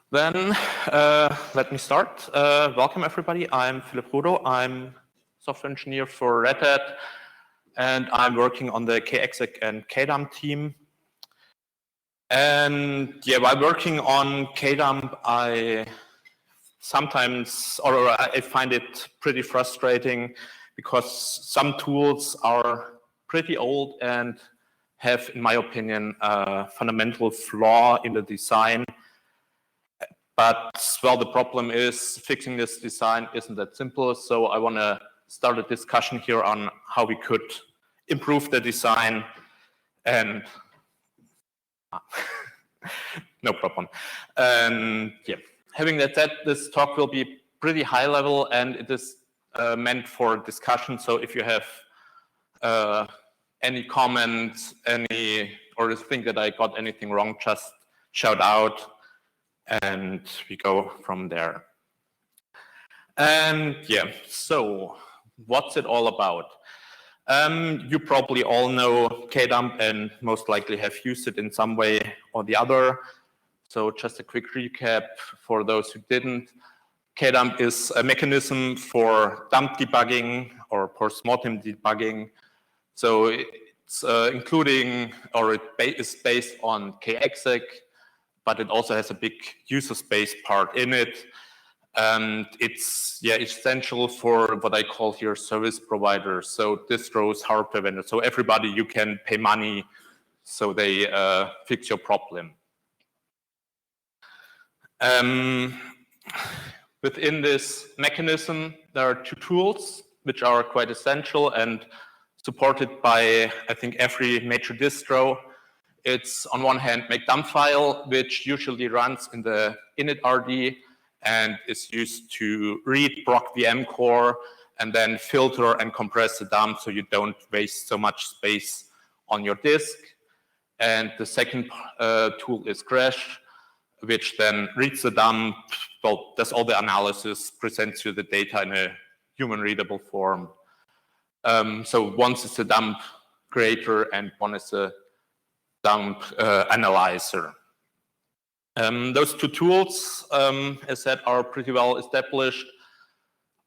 Then let me start. Welcome everybody. I'm Philipp Rudo. I'm software engineer for Red Hat, and I'm working on the kexec and kdump team. And yeah, while working on kdump, I sometimes, or I find it pretty frustrating because some tools are pretty old and have, in my opinion, a fundamental flaw in the design. But, well, the problem is fixing this design isn't that simple. So I want to start a discussion here on how we could improve the design. And no problem. And yeah, having that said, this talk will be pretty high level and it is meant for discussion. So if you have any comments, or think that I got anything wrong, just shout out. And we go from there. And yeah, so what's it all about? You probably all know kdump and most likely have used it in some way or the other. So just a quick recap for those who didn't. Kdump is a mechanism for dump debugging or post-mortem debugging. So it's including, or it is based on kexec, but it also has a big user space part in it. And it's essential for what I call here service providers. So distros, hardware vendors. So everybody you can pay money so they fix your problem. Within this mechanism, there are two tools which are quite essential and supported by, I think, every major distro. It's on one hand make dump file, which usually runs in the init.rd and is used to read proc VM core and then filter and compress the dump so you don't waste so much space on your disk. And the second tool is crash, which then reads the dump, well, does all the analysis, presents you the data in a human readable form. So one is the dump creator and one is the dump analyzer. Those two tools, as said, are pretty well established,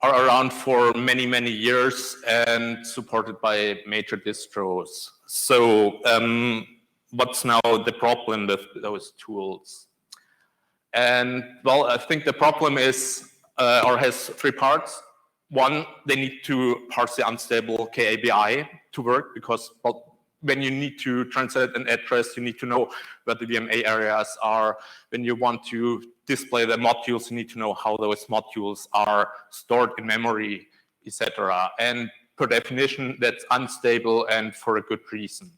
are around for many, many years and supported by major distros. So what's now the problem with those tools? And well, I think the problem is, or has three parts. One, they need to parse the unstable KABI to work because, well, when you need to translate an address, you need to know where the VMA areas are. When you want to display the modules, you need to know how those modules are stored in memory, etc. And per definition, that's unstable and for a good reason.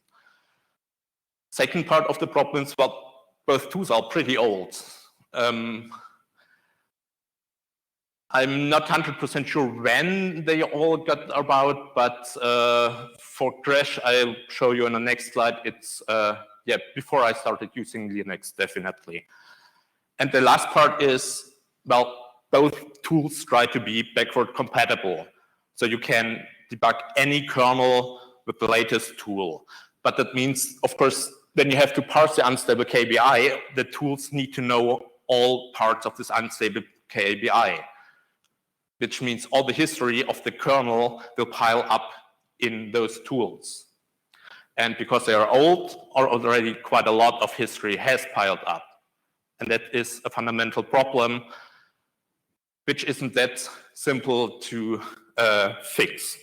Second part of the problem is, well, both tools are pretty old. I'm not 100% sure when they all got about, but for crash, I'll show you on the next slide. It's before I started using Linux, definitely. And the last part is, well, both tools try to be backward compatible. So you can debug any kernel with the latest tool. But that means, of course, when you have to parse the unstable KABI, the tools need to know all parts of this unstable KABI, which means all the history of the kernel will pile up in those tools. And because they are old, or already quite a lot of history has piled up. And that is a fundamental problem, which isn't that simple to fix.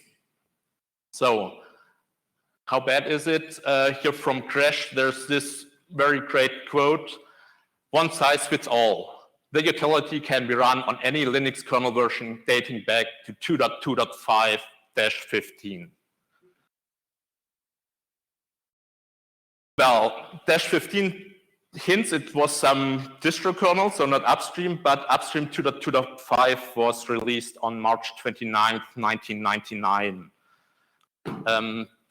So how bad is it? Here from Crash, there's this very great quote: "One size fits all. The utility can be run on any Linux kernel version dating back to 2.2.5-15. Well, -15 hints it was some distro kernel, so not upstream, but upstream 2.2.5 was released on March 29th, 1999.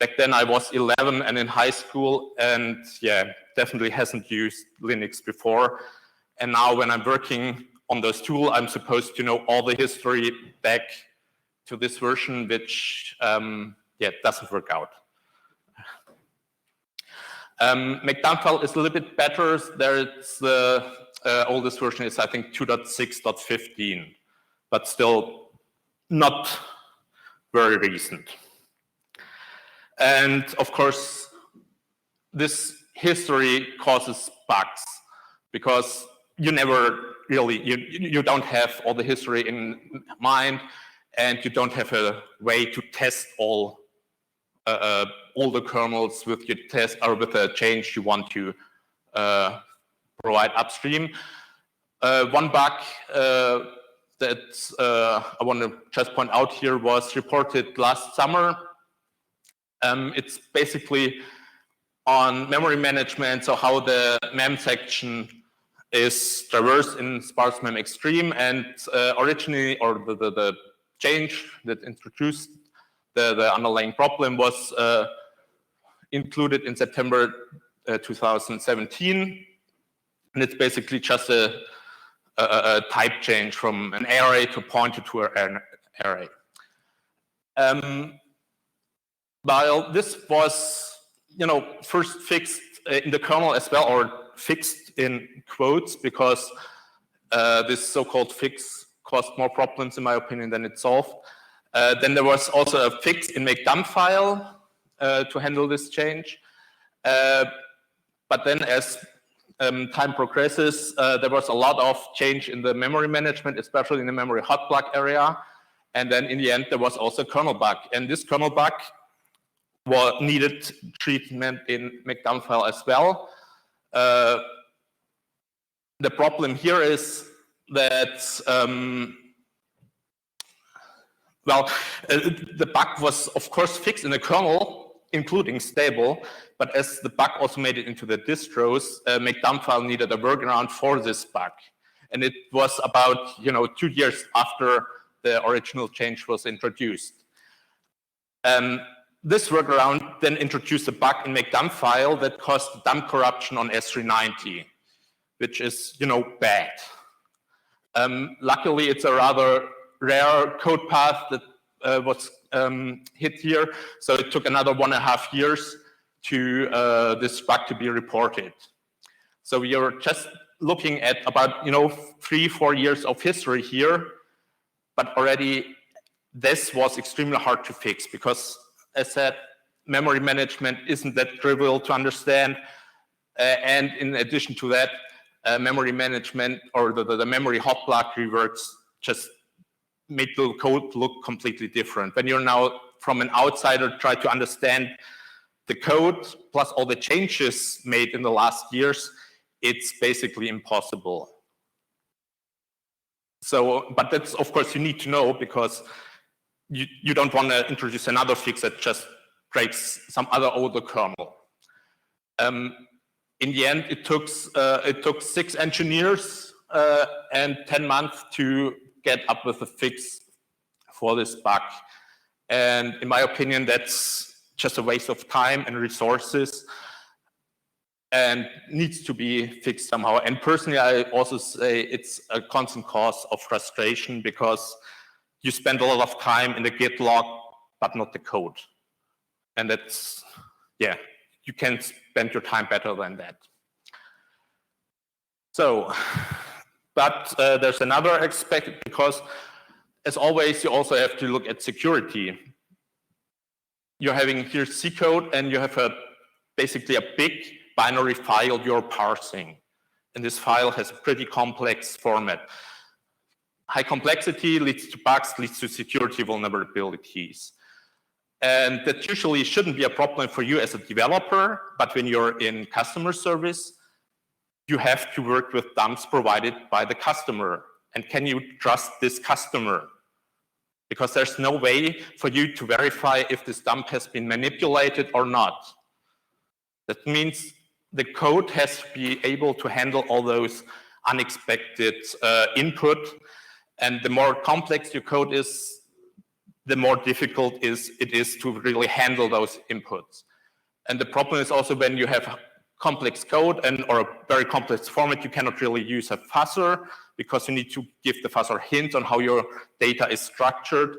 Back then I was 11 and in high school, and yeah, definitely hasn't used Linux before. And now when I'm working on those tools, I'm supposed to know all the history back to this version, which doesn't work out. Make dump file is a little bit better. There's the oldest version is, I think, 2.6.15, but still not very recent. And of course, this history causes bugs because you never really, you don't have all the history in mind, and you don't have a way to test all the kernels with your test or with a change you want to provide upstream. One bug that I want to just point out here was reported last summer. It's basically on memory management, so how the mem section is traversed in sparse mem extreme, and originally, or the change that introduced the underlying problem was included in September 2017, and it's basically just a type change from an array to pointer to an array. While this was, first fixed in the kernel as well, or fixed in quotes, because this so-called fix caused more problems, in my opinion, than it solved. Then there was also a fix in make-dump file to handle this change. But then as time progresses, there was a lot of change in the memory management, especially in the memory hot plug area. And then in the end, there was also a kernel bug. And this kernel bug needed treatment in make-dump file as well. The problem here is that, the bug was, of course, fixed in the kernel, including stable, but as the bug also made it into the distros, make-dump file needed a workaround for this bug. And it was about 2 years after the original change was introduced. This workaround then introduced a bug in make-dump file that caused dump corruption on S390, which is, bad. Luckily, it's a rather rare code path that was hit here, so it took another 1.5 years to this bug to be reported. So we are just looking at about 3-4 years of history here, but already this was extremely hard to fix because, as said, memory management isn't that trivial to understand, and in addition to that, memory management or the memory hot plug reworks just made the code look completely different. When you're now, from an outsider, try to understand the code plus all the changes made in the last years, it's basically impossible. So, but that's, of course, you need to know, because you don't want to introduce another fix that just breaks some other older kernel. In the end, it took 6 engineers and 10 months to get up with a fix for this bug. And in my opinion, that's just a waste of time and resources and needs to be fixed somehow. And personally, I also say it's a constant cause of frustration because you spend a lot of time in the Git log, but not the code. And that's, you can spend your time better than that. So, but there's another aspect, because as always, you also have to look at security. You're having here C code, and you have basically a big binary file you're parsing. And this file has a pretty complex format. High complexity leads to bugs, leads to security vulnerabilities. And that usually shouldn't be a problem for you as a developer, but when you're in customer service, you have to work with dumps provided by the customer. And can you trust this customer? Because there's no way for you to verify if this dump has been manipulated or not. That means the code has to be able to handle all those unexpected input. And the more complex your code is, the more difficult it is to really handle those inputs. And the problem is also when you have complex code or a very complex format, you cannot really use a fuzzer because you need to give the fuzzer hints on how your data is structured,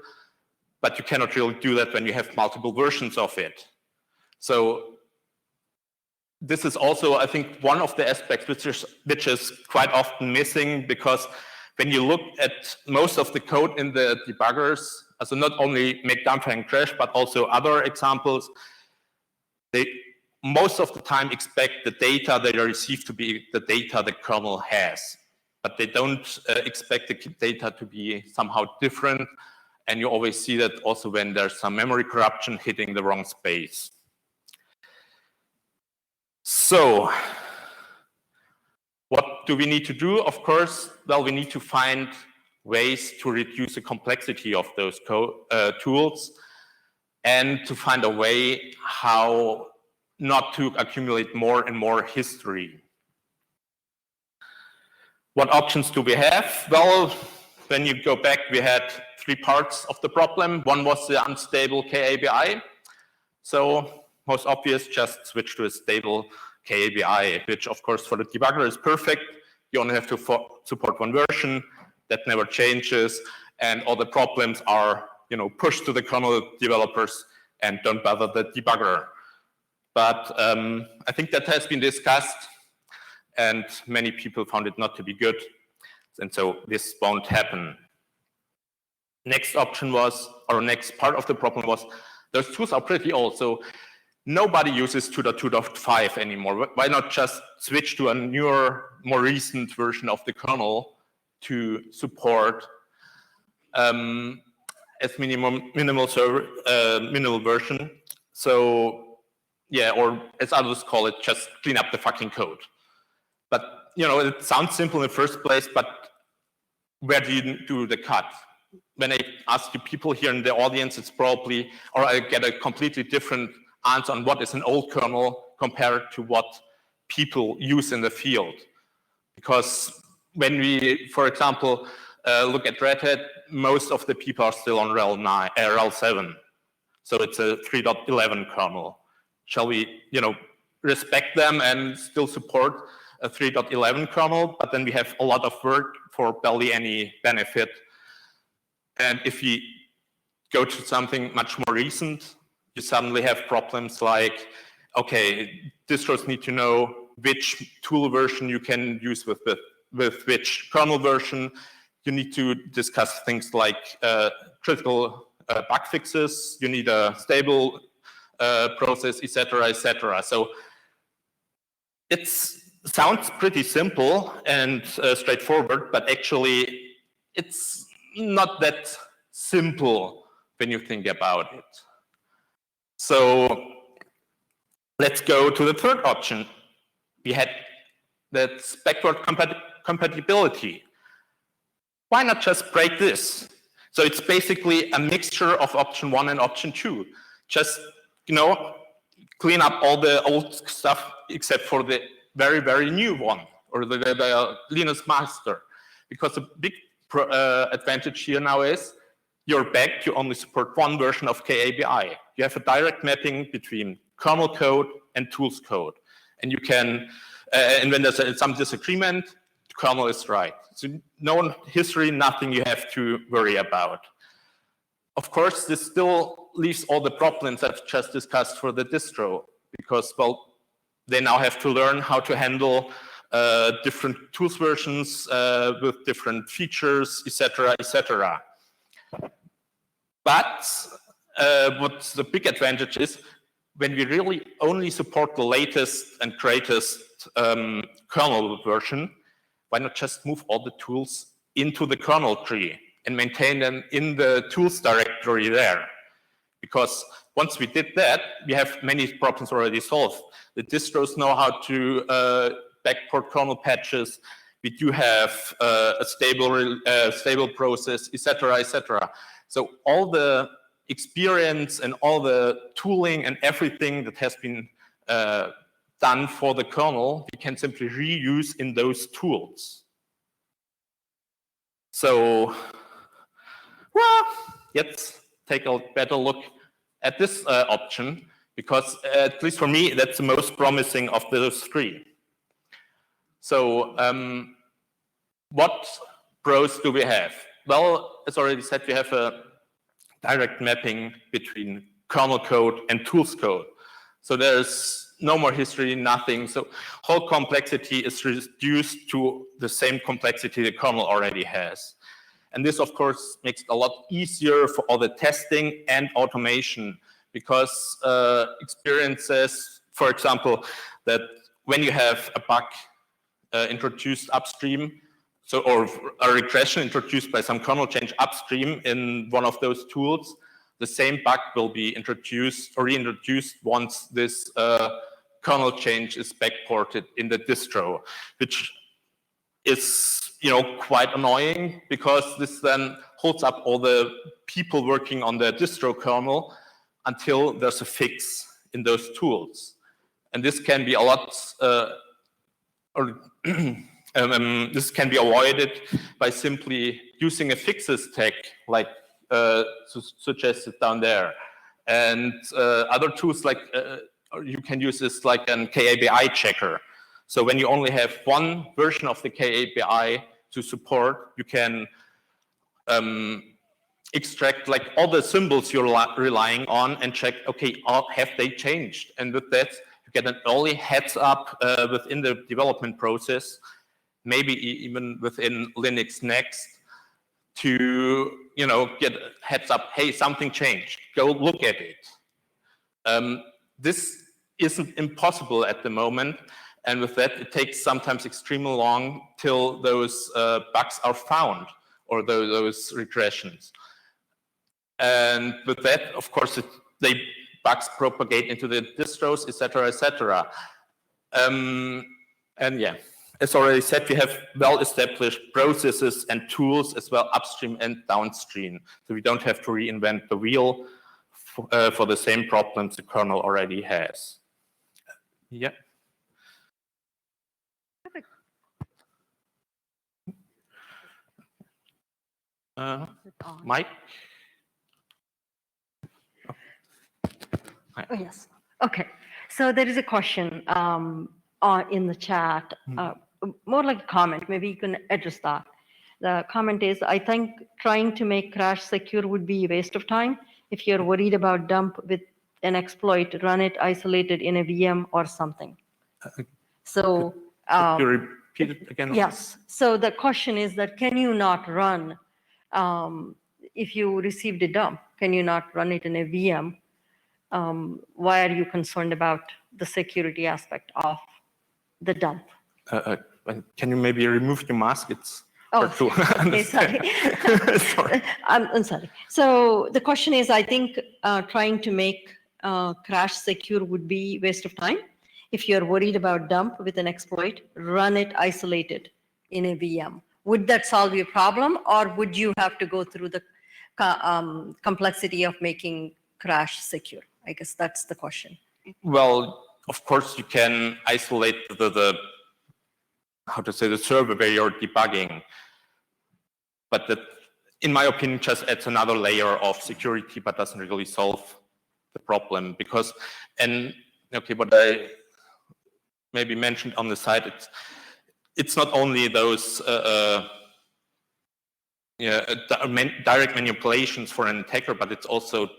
but you cannot really do that when you have multiple versions of it. So this is also, I think, one of the aspects which is quite often missing, because when you look at most of the code in the debuggers, so not only make dump and crash, but also other examples, they most of the time expect the data they receive to be the data the kernel has, but they don't expect the data to be somehow different. And you always see that also when there's some memory corruption hitting the wrong space. So what do we need to do? Of course, well, we need to find ways to reduce the complexity of those tools, and to find a way how not to accumulate more and more history. What options do we have? Well, when you go back, we had 3 parts of the problem. One was the unstable kABI. So most obvious, just switch to a stable kABI, which of course for the debugger is perfect. You only have to support one version that never changes, and all the problems are, pushed to the kernel developers and don't bother the debugger. But I think that has been discussed, and many people found it not to be good, and so this won't happen. Next option was, or next part of the problem was, those tools are pretty old, so nobody uses 2.2.5 anymore. Why not just switch to a newer, more recent version of the kernel to support as minimal version? So yeah, or as others call it, just clean up the fucking code. But it sounds simple in the first place, but where do you do the cut? When I ask you people here in the audience, it's probably, or I get a completely different answer on what is an old kernel compared to what people use in the field. Because when we, for example, look at Red Hat, most of the people are still on RHEL 7. So it's a 3.11 kernel. Shall we, respect them and still support a 3.11 kernel? But then we have a lot of work for barely any benefit. And if we go to something much more recent, you suddenly have problems like, okay, distros need to know which tool version you can use with which kernel version. You need to discuss things like critical bug fixes. You need a stable process, etc., etc. So it sounds pretty simple and straightforward, but actually it's not that simple when you think about it. So let's go to the third option. We had that's backward compatibility. Why not just break this? So it's basically a mixture of option 1 and option 2. Just, clean up all the old stuff except for the very, very new one, or the Linux master. Because the big advantage here now is you're back to only support one version of kABI. You have a direct mapping between kernel code and tools code. And you can, and when there's some disagreement, the kernel is right. So no history, nothing you have to worry about. Of course, this still leaves all the problems I've just discussed for the distro, because, well, they now have to learn how to handle different tools versions with different features, etc., etc. But what the big advantage is, when we really only support the latest and greatest kernel version, why not just move all the tools into the kernel tree and maintain them in the tools directory there? Because once we did that, we have many problems already solved. The distros know how to backport kernel patches. We do have a stable process, etc., etc. So all the experience and all the tooling and everything that has been done for the kernel, we can simply reuse in those tools. So, well, let's take a better look at this option, because at least for me, that's the most promising of those three. So what pros do we have? Well, as already said, we have a direct mapping between kernel code and tools code. So there's no more history, nothing. So whole complexity is reduced to the same complexity the kernel already has. And this, of course, makes it a lot easier for all the testing and automation, because experiences, for example, that when you have a bug introduced upstream, so or a regression introduced by some kernel change upstream in one of those tools, the same bug will be introduced or reintroduced once this kernel change is backported in the distro, which is quite annoying, because this then holds up all the people working on the distro kernel until there's a fix in those tools. And this can be a lot, this can be avoided by simply using a fixes tag, like suggested down there. And other tools like you can use this like an KABI checker. So when you only have one version of the KABI to support, you can extract like all the symbols you're relying on and check, okay, have they changed? And with that, you get an early heads up within the development process, maybe even within Linux Next, to get a heads up, hey, something changed, go look at it. This isn't impossible at the moment, and with that, it takes sometimes extremely long till those bugs are found, or those regressions. And with that, of course, bugs propagate into the distros, etc., etc. And yeah, as already said, we have well-established processes and tools as well upstream and downstream. So we don't have to reinvent the wheel for the same problems the kernel already has. Yeah. Mike? Oh, yes. Okay. So there is a question in the chat, more like a comment. Maybe you can address that. The comment is, I think trying to make crash secure would be a waste of time. If you're worried about dump with an exploit, run it isolated in a VM or something. So could you repeat it again? Yes. So the question is that, can you not run, if you received a dump, can you not run it in a VM? Why are you concerned about the security aspect of the dump? Can you maybe remove your mask? It's okay, sorry. Sorry. I'm sorry. So the question is, I think trying to make crash secure would be waste of time. If you're worried about dump with an exploit, run it isolated in a VM. Would that solve your problem, or would you have to go through the complexity of making crash secure? I guess that's the question. Well, of course, you can isolate the server where you're debugging, but that, in my opinion, just adds another layer of security, but doesn't really solve the problem. Because, and okay, what I maybe mentioned on the side, it's not only those direct manipulations for an attacker, but it's also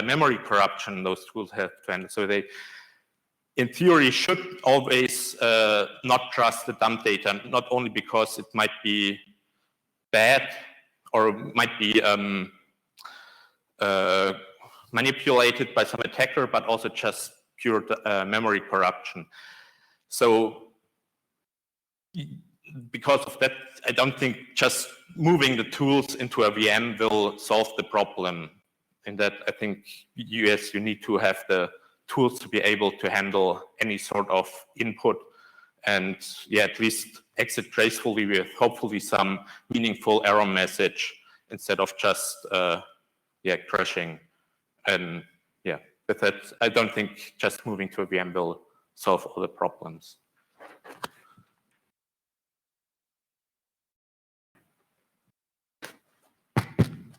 memory corruption those tools have to handle. So they, in theory, should always not trust the dump data, not only because it might be bad or might be manipulated by some attacker, but also just pure memory corruption. So because of that, I don't think just moving the tools into a VM will solve the problem. In that, I think you need to have the tools to be able to handle any sort of input, and yeah, at least exit gracefully with hopefully some meaningful error message instead of just crashing. And yeah, with that, I don't think just moving to a VM will solve all the problems.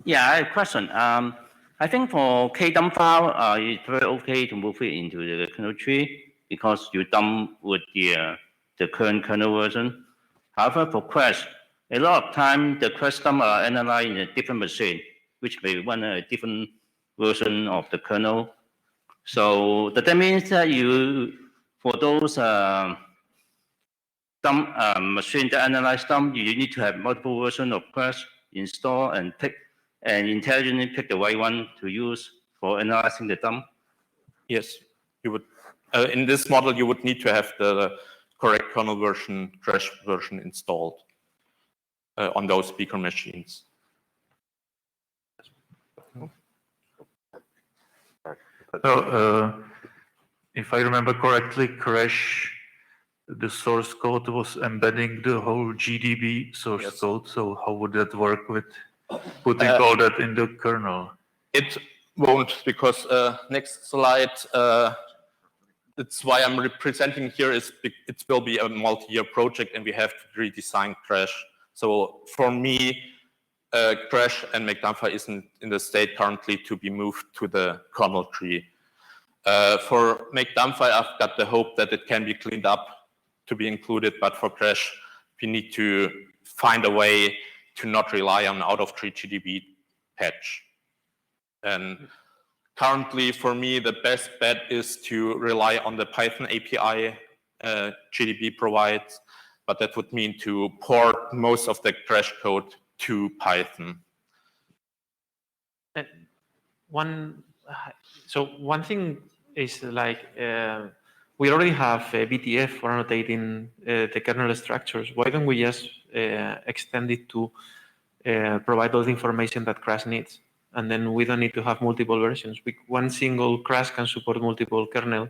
Yeah, I have a question. I think for kdump file, it's very okay to move it into the kernel tree because you dump with the current kernel version. However, for crash, a lot of time the crash dump are analyzed in a different machine, which may run a different version of the kernel. So that means that you for those machine that analyze dump, you need to have multiple versions of crash install and intelligently pick the right one to use for analyzing the dump. Yes, you would. In this model, you would need to have the correct kernel version, crash version installed on those beacon machines. So, if I remember correctly, crash, the source code was embedding the whole GDB source code. So how would that work with putting all that in the kernel? It won't, because next slide, that's why I'm representing here, is it will be a multi-year project and we have to redesign crash. So for me, crash and make dump file isn't in the state currently to be moved to the kernel tree. For make dump file, I've got the hope that it can be cleaned up to be included, but for crash, we need to find a way to not rely on out-of-tree GDB patch. And currently, for me, the best bet is to rely on the Python API GDB provides, but that would mean to port most of the crash code to Python. One thing is like we already have BTF for annotating the kernel structures. Why don't we just extend it to provide all the information that crash needs? And then we don't need to have multiple versions. One single crash can support multiple kernel.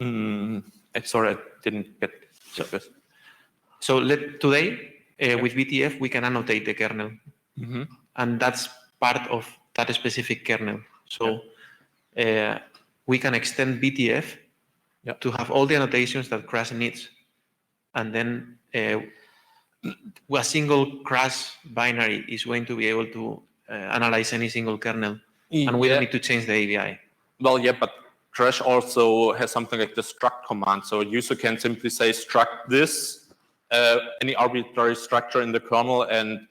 Sorry, I didn't get it. So today, with BTF, we can annotate the kernel. And that's part of that specific kernel. So we can extend BTF to have all the annotations that crash needs. And then a single crash binary is going to be able to analyze any single kernel. And we don't need to change the API. Well, yeah, but crash also has something like the struct command. So a user can simply say struct this, any arbitrary structure in the kernel, and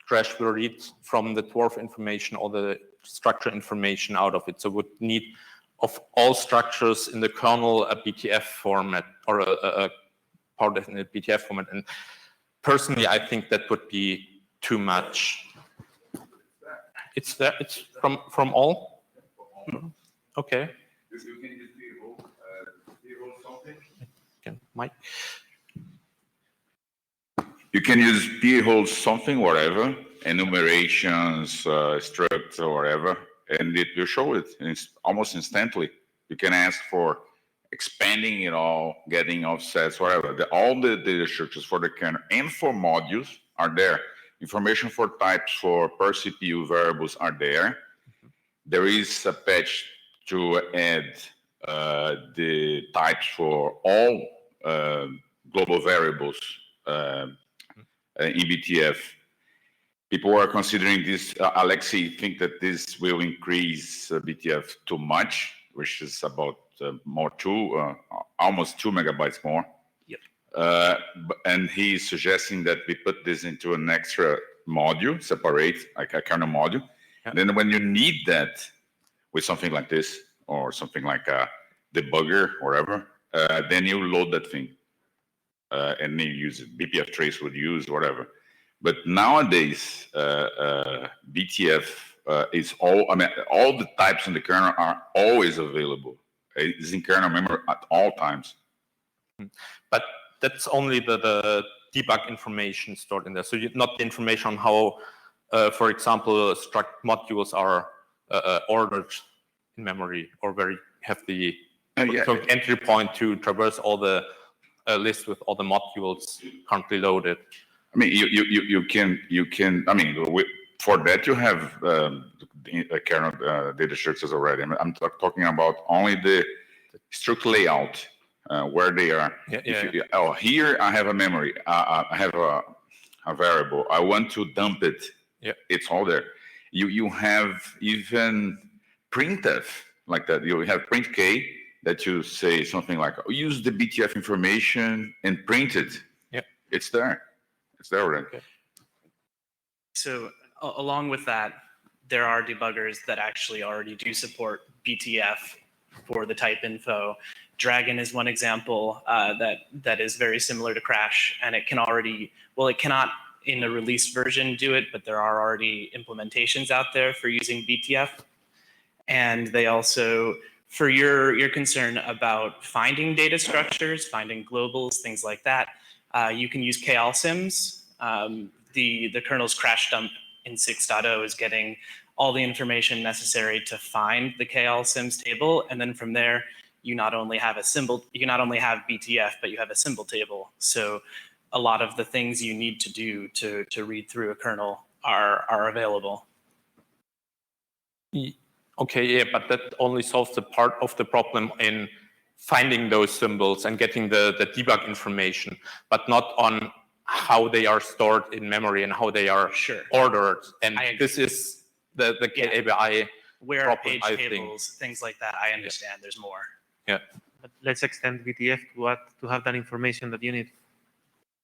crash will read from the dwarf information or the structure information out of it. So would need of all structures in the kernel a BTF format or a part in a BTF format. And personally, I think that would be too much. It's there. It's from all. Okay. You can just p-hole something. Okay, Mike. You can use p-hole something, whatever, enumerations, structs, or whatever, and it will show it almost instantly. You can ask for expanding it all, getting offsets, whatever. All the data structures for the kernel and for modules are there. Information for types for per CPU variables are there. There is a patch to add the types for all global variables in BTF. People are considering this. Alexei think that this will increase BTF too much, which is about almost 2 megabytes more. Yep. And he's suggesting that we put this into an extra module, separate, like a kernel module. Yeah. Then when you need that with something like this, or something like a debugger, or whatever, then you load that thing. And then you use it. BPF trace would use, whatever. But nowadays, BTF is all the types in the kernel are always available. It's in kernel memory at all times. But that's only the debug information stored in there. So not the information on how, for example, struct modules are ordered in memory, or where you have the entry point to traverse all the list with all the modules currently loaded. I mean, you can. I mean, for that you have kernel data structures already. I'm talking about only the struct layout where they are. Oh, here I have a memory. I have a variable. I want to dump it. Yeah, it's all there. You have even printf like that. You have print k that you say something like, use the BTF information and print it. Yeah, it's there. It's there already. Okay. So along with that, there are debuggers that actually already do support BTF for the type info. Dragon is one example that is very similar to Crash, and it can already, well, it cannot in a released version do it, but there are already implementations out there for using BTF. And they also, for your concern about finding data structures, finding globals, things like that, you can use KLSIMs. The kernel's crash dump in 6.0 is getting all the information necessary to find the KLSIMs table, and then from there, you not only have a symbol, you not only have BTF, but you have a symbol table. So a lot of the things you need to do to read through a kernel are available. Okay, yeah, but that only solves the part of the problem in finding those symbols and getting the debug information, but not on how they are stored in memory and how they are ordered. And this is the KABI where problem, page tables, things like that. I understand there's more. Yeah. But let's extend BTF to have that information that you need.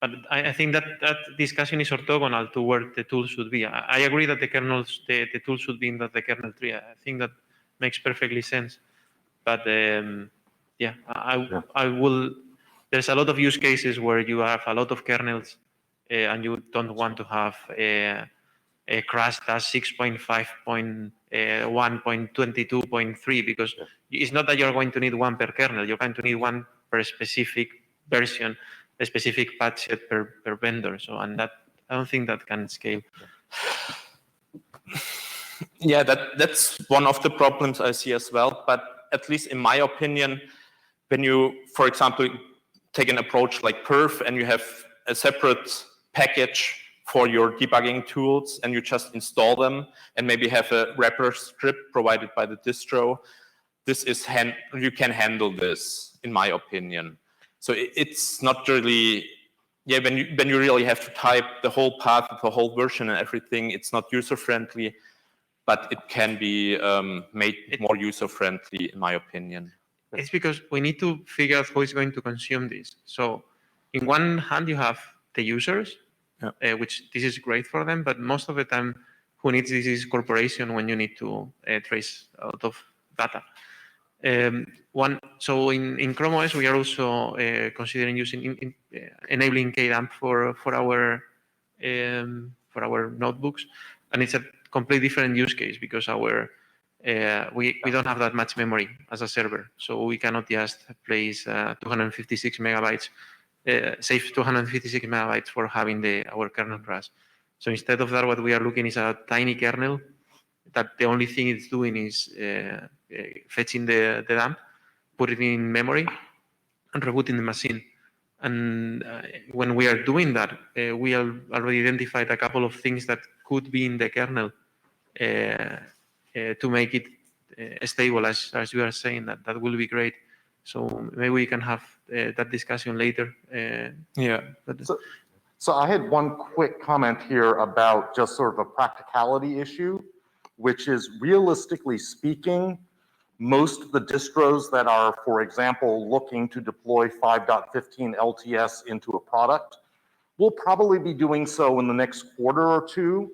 But I think that discussion is orthogonal to where the tool should be. I agree that the tool should be in the kernel tree. I think that makes perfectly sense. But yeah, I will. There's a lot of use cases where you have a lot of kernels and you don't want to have a crash that's 6.5.1.22.3 because it's not that you're going to need one per kernel. You're going to need one per specific version, a specific patch set per vendor. So, and that I don't think that can scale. Yeah, that's one of the problems I see as well. But at least in my opinion, when you, for example, take an approach like perf and you have a separate package for your debugging tools and you just install them and maybe have a wrapper script provided by the distro, this is you can handle this, in my opinion. So it's not really, yeah, when you really have to type the whole path, the whole version and everything, it's not user-friendly, but it can be made more user-friendly, in my opinion. It's because we need to figure out who is going to consume this. So in one hand, you have the users, which this is great for them, but most of the time, who needs this is corporation when you need to trace a lot of data. So in Chrome OS, we are also considering using enabling kdump for our notebooks, and it's a completely different use case because we don't have that much memory as a server, so we cannot just place 256 megabytes, save 256 megabytes for having our kernel crash. So instead of that, what we are looking is a tiny kernel that the only thing it's doing is fetching the dump, put it in memory, and rebooting the machine. And when we are doing that, we have already identified a couple of things that could be in the kernel to make it stable, as you are saying. That will be great. So maybe we can have that discussion later. So I had one quick comment here about just sort of a practicality issue, which is realistically speaking, most of the distros that are, for example, looking to deploy 5.15 LTS into a product will probably be doing so in the next quarter or two.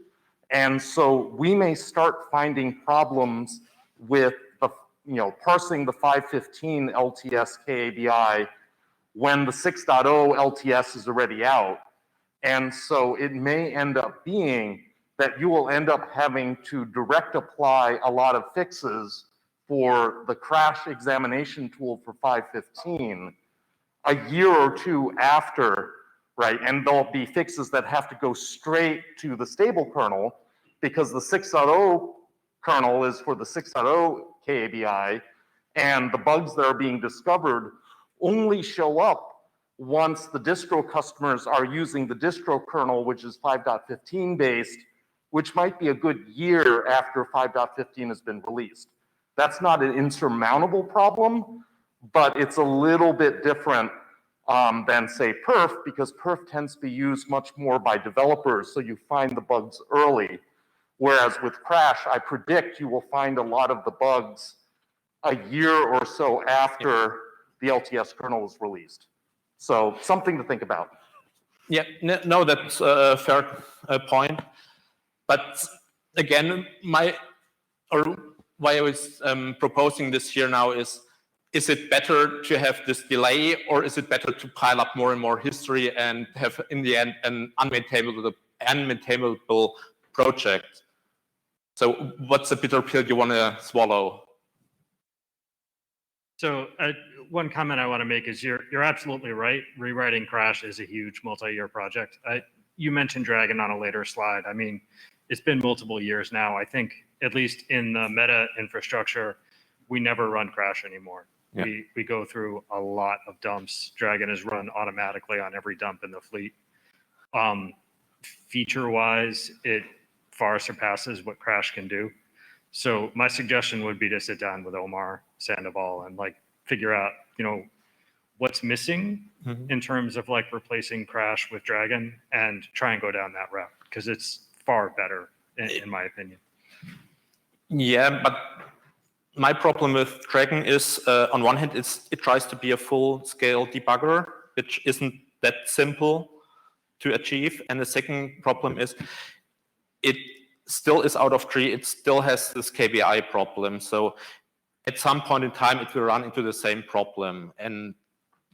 And so we may start finding problems with parsing the 5.15 LTS KABI when the 6.0 LTS is already out. And so it may end up being that you will end up having to direct apply a lot of fixes for the crash examination tool for 5.15 a year or two after, right? And there'll be fixes that have to go straight to the stable kernel because the 6.0 kernel is for the 6.0 KABI, and the bugs that are being discovered only show up once the distro customers are using the distro kernel, which is 5.15 based, which might be a good year after 5.15 has been released. That's not an insurmountable problem, but it's a little bit different than, say, perf, because perf tends to be used much more by developers, so you find the bugs early. Whereas with Crash, I predict you will find a lot of the bugs a year or so after the LTS kernel is released. So something to think about. Yeah, no, that's a fair point. But again, why I was proposing this here now is is it better to have this delay, or is it better to pile up more and more history and have, in the end, an unmaintainable project? So what's the bitter pill you want to swallow? So one comment I want to make is you're absolutely right. Rewriting Crash is a huge multi-year project. You mentioned Dragon on a later slide. I mean, it's been multiple years now. I think at least in the meta infrastructure, we never run Crash anymore. Yeah. We go through a lot of dumps. Dragon is run automatically on every dump in the fleet. Feature-wise, it far surpasses what Crash can do. So my suggestion would be to sit down with Omar Sandoval and like figure out, what's missing in terms of like replacing Crash with Dragon and try and go down that route because it's far better in my opinion. Yeah, but my problem with Dragon is, on one hand, it tries to be a full-scale debugger, which isn't that simple to achieve. And the second problem is it still is out of tree. It still has this KBI problem. So at some point in time, it will run into the same problem. And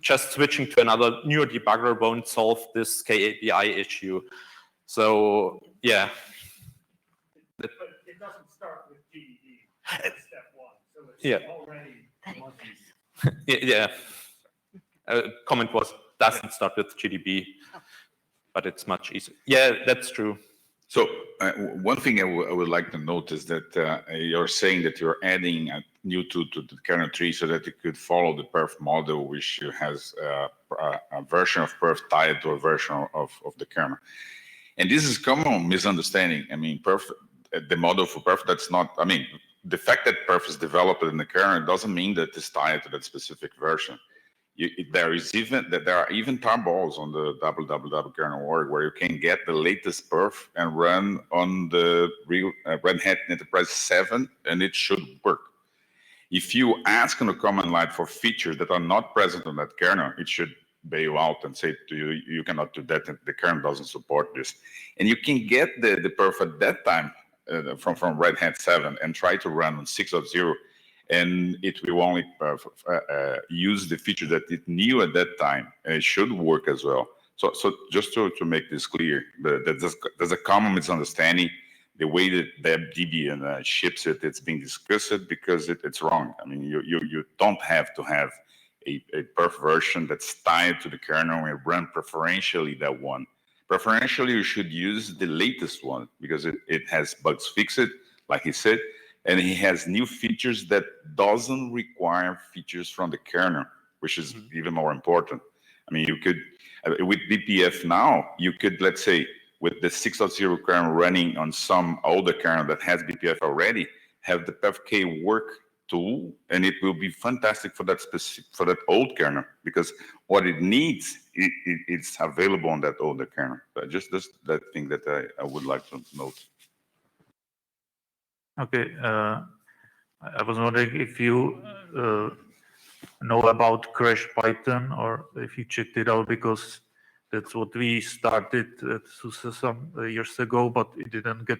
just switching to another newer debugger won't solve this KBI issue. So, yeah. But it doesn't start with GDB. That's step one. So it's already monkeys. Yeah. Comment was, doesn't start with GDB, but it's much easier. Yeah, that's true. So one thing I would like to note is that you're saying that you're adding a new tool to the kernel tree so that it could follow the perf model, which has a version of perf tied to a version of the kernel. And this is common misunderstanding. I mean, perf, the model for perf, that's not, I mean, the fact that perf is developed in the kernel doesn't mean that it's tied to that specific version. There are even tarballs on the www.kernel.org where you can get the latest perf and run on the real Red Hat Enterprise 7, and it should work. If you ask on the command line for features that are not present on that kernel, it should bail out and say to you, you cannot do that, the kernel doesn't support this. And you can get the perf at that time from Red Hat 7 and try to run on 6.0. And it will only use the feature that it knew at that time, and it should work as well. So just to make this clear, there's a common misunderstanding. The way that Debian ships it, it's being discussed because it's wrong. I mean, you don't have to have a perf version that's tied to the kernel and run preferentially that one. Preferentially, you should use the latest one because it has bugs fixed, like he said. And he has new features that doesn't require features from the kernel, which is even more important. I mean, you could, with BPF now, you could, let's say, with the 6.0 kernel running on some older kernel that has BPF already, have the PFK work tool, and it will be fantastic for that old kernel because what it needs, it's available on that older kernel. But just that thing that I would like to note. Okay, I was wondering if you know about Crash Python or if you checked it out, because that's what we started at SUSE some years ago, but it didn't get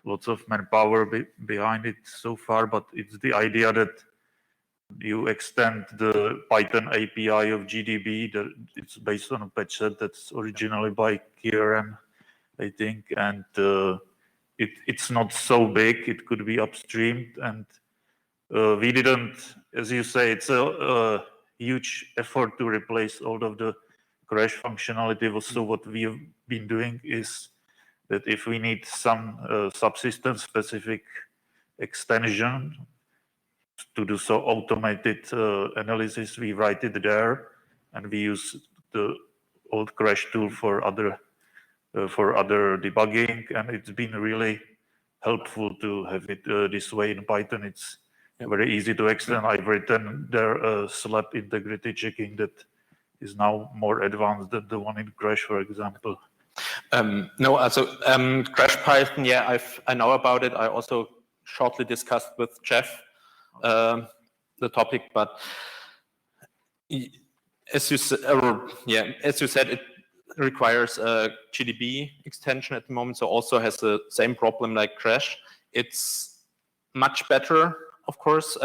lots of manpower behind it so far. But it's the idea that you extend the Python API of GDB. That it's based on a patch set that's originally by KRM, I think, and it's not so big. It could be upstreamed, and we didn't, as you say, it's a huge effort to replace all of the Crash functionality. So what we have been doing is that if we need some subsystem specific extension to do so automated analysis, we write it there, and we use the old Crash tool for other debugging, and it's been really helpful to have it this way in Python. It's very easy to extend. I've written there slab integrity checking that is now more advanced than the one in Crash, for example. No, so Crash Python, yeah, I know about it. I also shortly discussed with Jeff the topic, but as you said, it requires a GDB extension at the moment, so also has the same problem like Crash. It's much better, of course.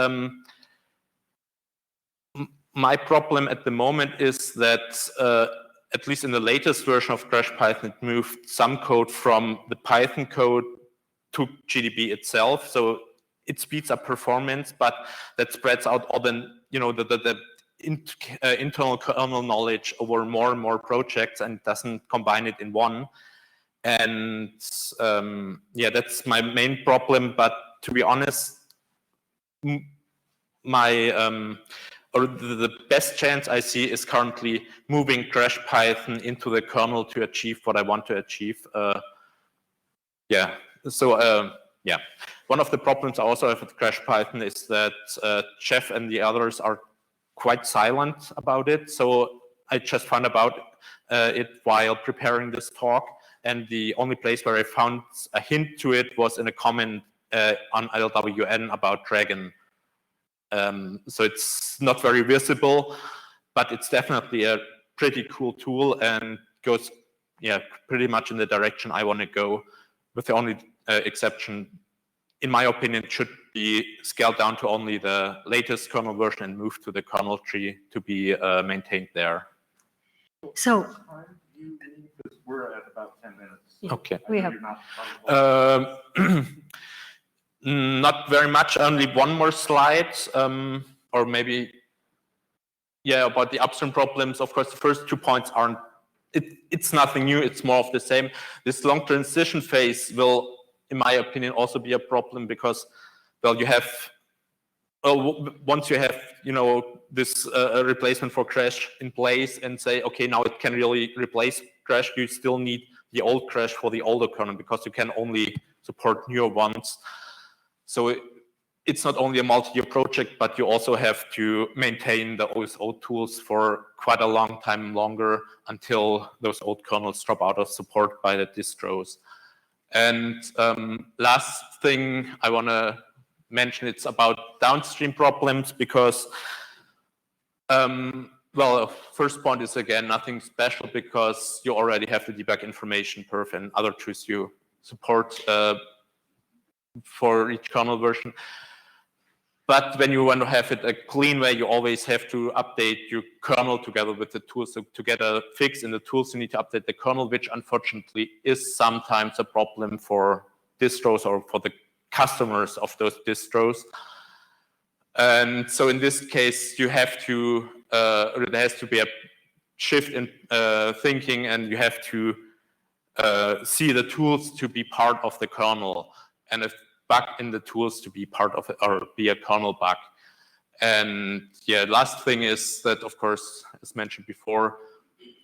my problem at the moment is that at least in the latest version of Crash Python, it moved some code from the Python code to GDB itself. So it speeds up performance, but that spreads out all the, the internal kernel knowledge over more and more projects and doesn't combine it in one. And yeah, that's my main problem. But to be honest, the best chance I see is currently moving Crash Python into the kernel to achieve what I want to achieve. Yeah. So yeah, one of the problems I also have with Crash Python is that Jeff and the others are quite silent about it. So I just found about it while preparing this talk, and the only place where I found a hint to it was in a comment on LWN about Dragon. So it's not very visible, but it's definitely a pretty cool tool and goes, yeah, pretty much in the direction I want to go, with the only exception, in my opinion, it should be scaled down to only the latest kernel version and moved to the kernel tree to be maintained there. So we're at about 10 minutes. Okay. we have. Not very much, only one more slide, or maybe, yeah, about the upstream problems. Of course, the first 2 points aren't, it's nothing new, it's more of the same. This long transition phase will, in my opinion, also be a problem because, well, you have, once you have, this replacement for Crash in place and say, okay, now it can really replace Crash, you still need the old Crash for the older kernel because you can only support newer ones. So it's not only a multi-year project, but you also have to maintain those old tools for quite a long time longer until those old kernels drop out of support by the distros. And last thing I want to mention, it's about downstream problems because, well, first point is, again, nothing special because you already have the debug information perf and other tools you support for each kernel version. But when you want to have it a clean way, you always have to update your kernel together with the tools. So to get a fix in the tools, you need to update the kernel, which unfortunately is sometimes a problem for distros or for the customers of those distros. And so in this case, you have to, there has to be a shift in thinking, and you have to see the tools to be part of the kernel, and a bug in the tools to be part of it, or be a kernel bug. And yeah, last thing is that, of course, as mentioned before,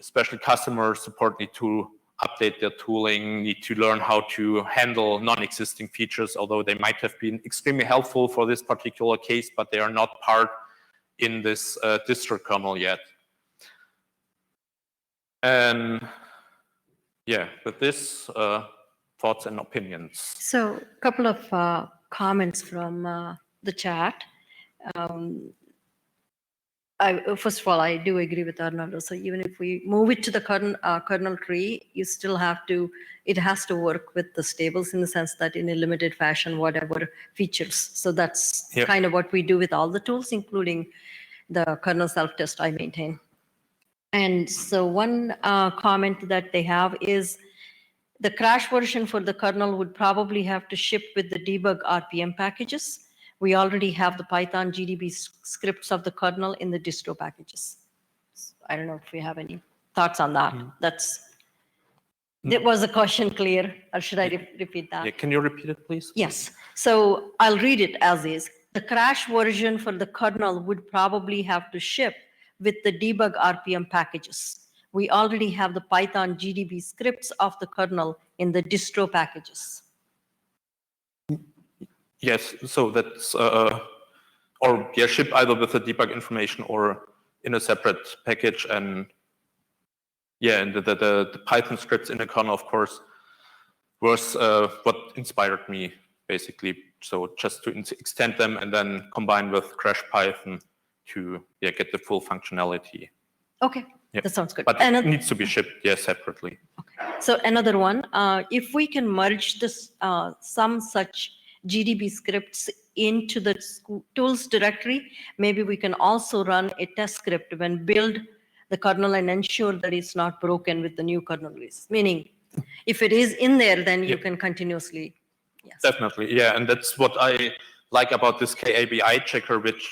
especially customer support need to update their tooling, need to learn how to handle non-existing features, although they might have been extremely helpful for this particular case, but they are not part in this distro kernel yet. And yeah, with this, thoughts and opinions. So a couple of comments from the chat. First of all, I do agree with Arnaldo. So even if we move it to the kernel tree, you still have to, it has to work with the stables in the sense that in a limited fashion, whatever features. So that's kind of what we do with all the tools, including the kernel self-test I maintain. And so one comment that they have is the crash version for the kernel would probably have to ship with the debug RPM packages. We already have the Python GDB scripts of the kernel in the distro packages. I don't know if we have any thoughts on that. Was the question clear, or should I repeat that? Yeah, can you repeat it, please? Yes. So I'll read it as is. The crash version for the kernel would probably have to ship with the debug RPM packages. We already have the Python GDB scripts of the kernel in the distro packages. Yes, so that's, or yeah, ship either with the debug information or in a separate package. And yeah, and the Python scripts in the kernel, of course, was what inspired me, basically. So just to extend them and then combine with Crash Python to get the full functionality. Okay, that sounds good. But it needs to be shipped, separately. Okay. So another one, if we can merge this, some such GDB scripts into the tools directory, maybe we can also run a test script when build the kernel and ensure that it's not broken with the new kernel release. Meaning, if it is in there, then you can continuously, yes. Definitely, yeah, and that's what I like about this KABI checker, which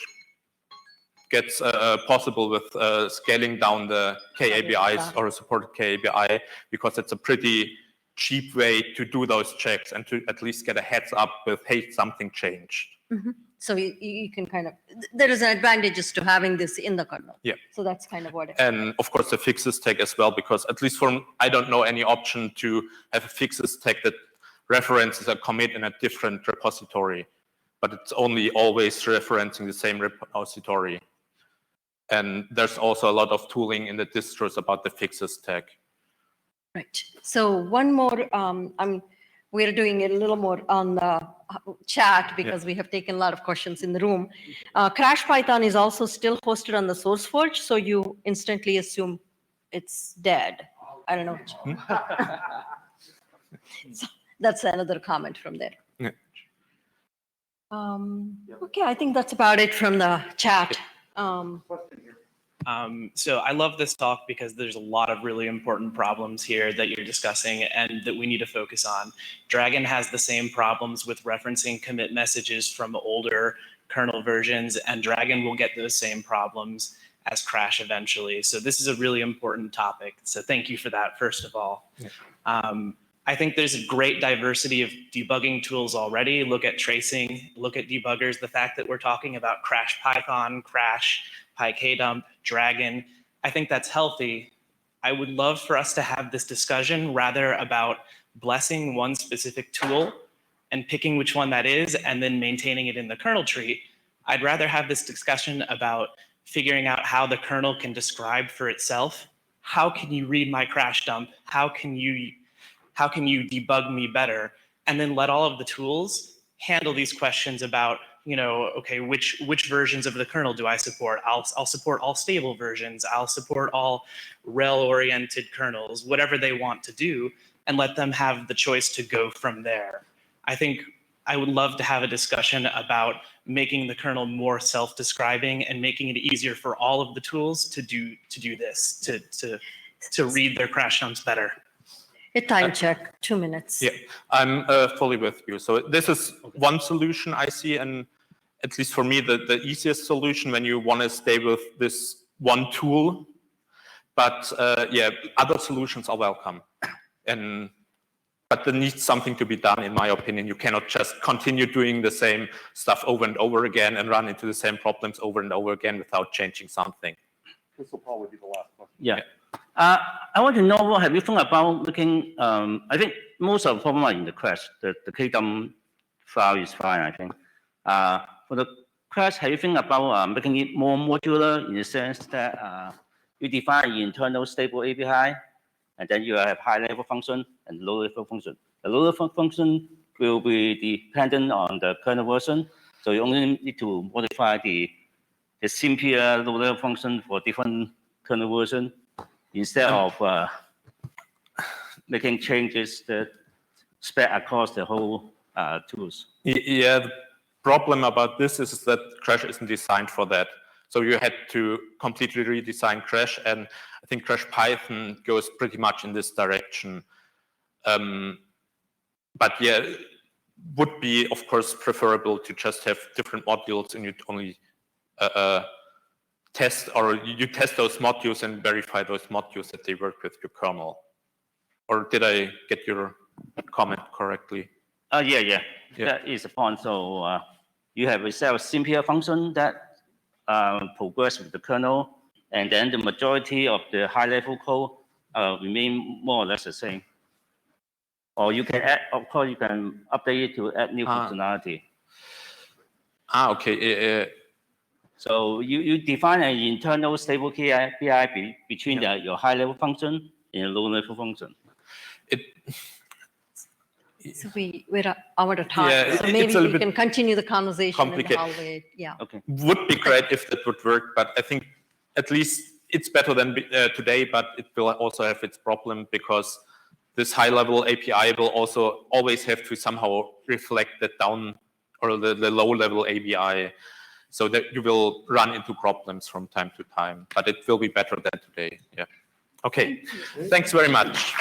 gets possible with scaling down the KABIs or supported KABI, because it's a pretty cheap way to do those checks and to at least get a heads up with, hey, something changed. Mm-hmm. So you can kind of, there is an advantages to having this in the kernel. Yeah. So that's kind of what it is. And of course the fixes tag as well, because at least for, I don't know any option to have a fixes tag that references a commit in a different repository, but it's only always referencing the same repository. And there's also a lot of tooling in the distros about the fixes tag. Right. So one more, we're doing it a little more on the chat because we have taken a lot of questions in the room. Crash Python is also still hosted on the SourceForge, so you instantly assume it's dead. I don't know. So that's another comment from there. Yeah. Okay, I think that's about it from the chat. So I love this talk because there's a lot of really important problems here that you're discussing and that we need to focus on. Dragon has the same problems with referencing commit messages from older kernel versions, and Dragon will get those same problems as Crash eventually. So this is a really important topic. So thank you for that, first of all. Yeah. I think there's a great diversity of debugging tools already. Look at tracing, look at debuggers. The fact that we're talking about Crash Python, Crash, kdump, Dragon, I think that's healthy. I would love for us to have this discussion rather about blessing one specific tool and picking which one that is and then maintaining it in the kernel tree. I'd rather have this discussion about figuring out how the kernel can describe for itself. How can you read my crash dump? How can you debug me better? And then let all of the tools handle these questions about, you know, okay, which versions of the kernel do I support? I'll support all stable versions. I'll support all rel-oriented kernels, whatever they want to do, and let them have the choice to go from there. I think I would love to have a discussion about making the kernel more self-describing and making it easier for all of the tools to do this, to read their crash dumps better. A time check, 2 minutes. Yeah, I'm fully with you. So this is one solution I see, and at least for me, the easiest solution when you want to stay with this one tool. But yeah, other solutions are welcome. But there needs something to be done, in my opinion. You cannot just continue doing the same stuff over and over again and run into the same problems over and over again without changing something. This will probably be the last question. Yeah. I want to know what have you thought about looking, I think most of the problem are in the crash. The kdump file is fine, I think. For the crash, have you think about making it more modular in the sense that you define an internal stable API, and then you have high-level function and low-level function. The low-level function will be dependent on the kernel version, so you only need to modify the simpler low-level function for different kernel version instead of making changes that spread across the whole tools. Yeah, the problem about this is that Crash isn't designed for that. So you had to completely redesign Crash, and I think Crash Python goes pretty much in this direction. But yeah, would be, of course, preferable to just have different modules and you only test, or you test those modules and verify those modules that they work with your kernel. Or did I get your comment correctly? Yeah. That is the point. So you have a set of simpler function that progress with the kernel, and then the majority of the high-level code remain more or less the same. Or you can add, of course, you can update it to add new functionality. Okay. So you define an internal stable API between your high-level function and your low-level function. So we're out of time. Yeah, so maybe we can continue the conversation in the hallway. Yeah. Okay. Would be great if that would work, but I think at least it's better than today, but it will also have its problem because this high-level API will also always have to somehow reflect that down or the low-level ABI, so that you will run into problems from time to time, but it will be better than today. Yeah. Okay. Thanks very much.